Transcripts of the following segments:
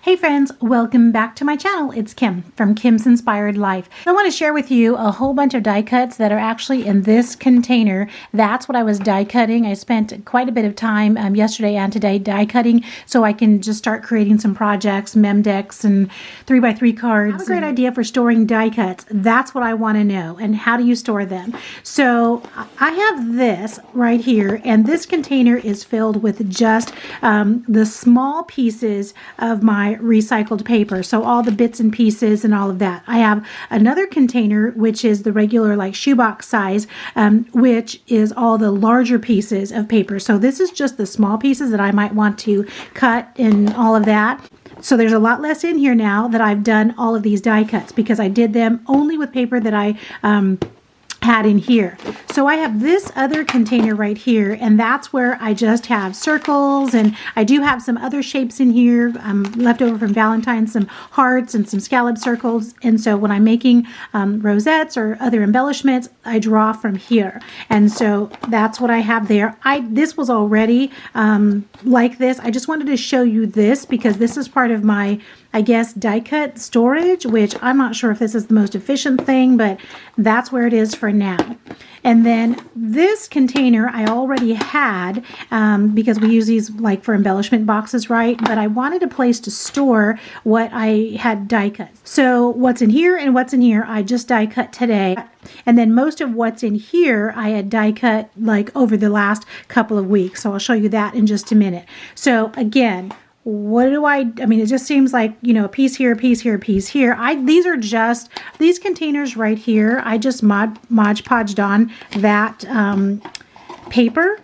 Hey friends, welcome back to my channel. It's Kim from Kim's Inspired Life. I want to share with you a whole bunch of die cuts that are actually in this container. That's what I was die cutting. I spent quite a bit of time yesterday and today die cutting so I can just start creating some projects, mem decks, and 3x3 cards. I have a great idea for storing die cuts. That's what I want to know. And how do you store them? So I have this right here, and this container is filled with just the small pieces of my recycled paper, so all the bits and pieces and all of that. I have another container which is the regular like shoebox size, which is all the larger pieces of paper. So this is just the small pieces that I might want to cut and all of that. So there's a lot less in here now that I've done all of these die cuts because I did them only with paper that I had in here. So I have this other container right here, and that's where I just have circles, and I do have some other shapes in here left over from Valentine's, some hearts and some scallop circles. And so when I'm making rosettes or other embellishments, I draw from here, and so that's what I have there. This was already like this. I just wanted to show you this because this is part of my, I guess, die cut storage, which I'm not sure if this is the most efficient thing, but that's where it is for now. And then this container I already had because we use these like for embellishment boxes, right? But I wanted a place to store what I had die cut. So what's in here and what's in here, I just die cut today. And then most of what's in here, I had die cut like over the last couple of weeks. So I'll show you that in just a minute. So again, what do I mean, it just seems like, you know, a piece here, a piece here, a piece here. These are just, these containers right here, I just Mod Podged on that paper.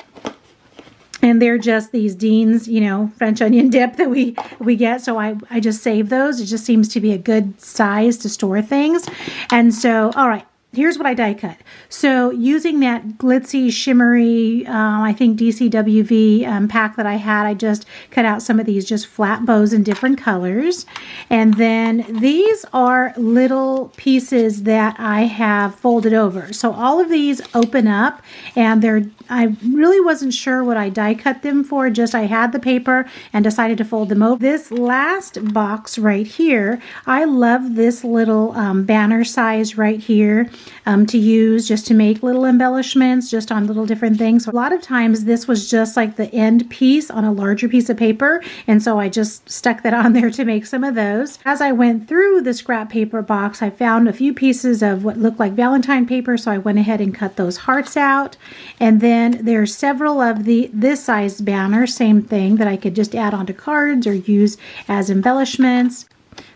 And they're just these Dean's, you know, French onion dip that we get. So I just save those. It just seems to be a good size to store things. And so, all right. Here's what I die cut. So using that glitzy, shimmery, I think DCWV pack that I had, I just cut out some of these just flat bows in different colors. And then these are little pieces that I have folded over. So all of these open up, and I really wasn't sure what I die cut them for, just I had the paper and decided to fold them over. This last box right here, I love this little banner size right here. To use just to make little embellishments just on little different things. So a lot of times this was just like the end piece on a larger piece of paper, and so I just stuck that on there to make some of those. As I went through the scrap paper box, I found a few pieces of what looked like Valentine paper, so I went ahead and cut those hearts out. And then there's several of this size banner, same thing, that I could just add onto cards or use as embellishments.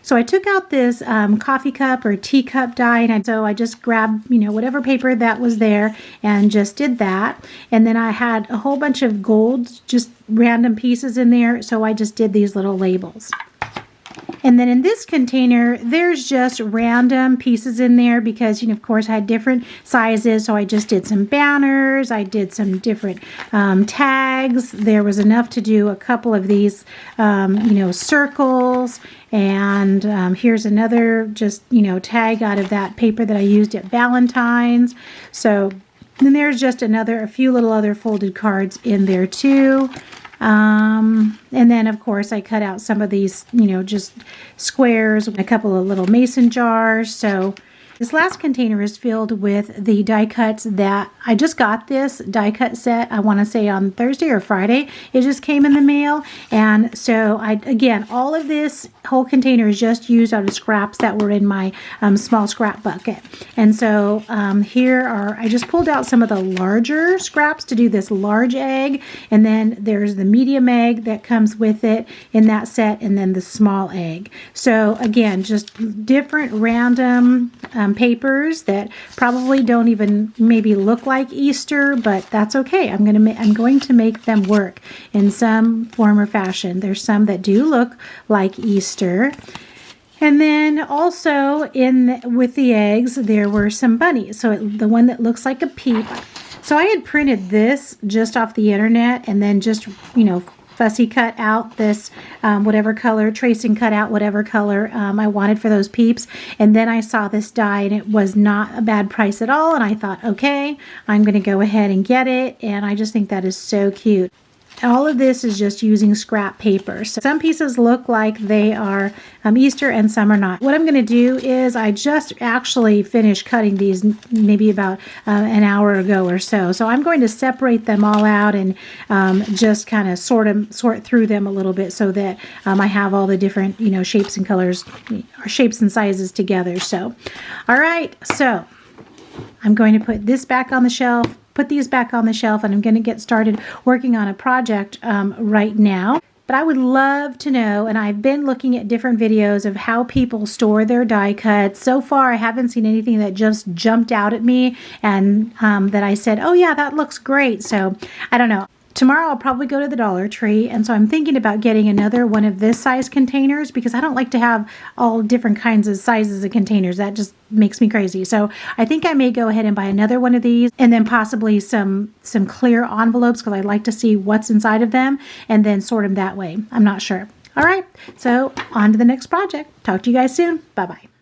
So I took out this coffee cup or teacup die, and so I just grabbed, you know, whatever paper that was there and just did that. And then I had a whole bunch of gold, just random pieces in there, so I just did these little labels. And then in this container, there's just random pieces in there because, you know, of course, I had different sizes. So I just did some banners. I did some different tags. There was enough to do a couple of these, you know, circles. And here's another just, you know, tag out of that paper that I used at Valentine's. So then there's just a few little other folded cards in there too. And then of course I cut out some of these, you know, just squares, a couple of little mason jars. So this last container is filled with the die cuts that I just got this die cut set, I want to say on Thursday or Friday. It just came in the mail. And so again, all of this whole container is just used out of scraps that were in my small scrap bucket. And so I just pulled out some of the larger scraps to do this large egg. And then there's the medium egg that comes with it in that set, and then the small egg. So again, just different random papers that probably don't even maybe look like Easter, but that's okay. I'm going to make them work in some form or fashion. There's some that do look like Easter. And then also with the eggs, there were some bunnies. So the one that looks like a peep. So I had printed this just off the internet and then just, you know, fussy cut out this whatever color, tracing cut out whatever color I wanted for those peeps. And then I saw this die and it was not a bad price at all. And I thought, okay, I'm going to go ahead and get it. And I just think that is so cute. All of this is just using scrap paper. So some pieces look like they are Easter and some are not. What I'm going to do is I just actually finished cutting these maybe about an hour ago or so. So I'm going to separate them all out and just kind of sort through them a little bit so that I have all the different, shapes and colors, or shapes and sizes together. So, all right. So I'm going to put this back on the shelf. Put these back on the shelf, and I'm going to get started working on a project right now. But I would love to know, and I've been looking at different videos of how people store their die cuts. So far, I haven't seen anything that just jumped out at me and that I said, oh yeah, that looks great. So I don't know. Tomorrow I'll probably go to the Dollar Tree, and so I'm thinking about getting another one of this size containers because I don't like to have all different kinds of sizes of containers. That just makes me crazy. So I think I may go ahead and buy another one of these, and then possibly some clear envelopes because I'd like to see what's inside of them and then sort them that way. I'm not sure. All right, so on to the next project. Talk to you guys soon. Bye-bye.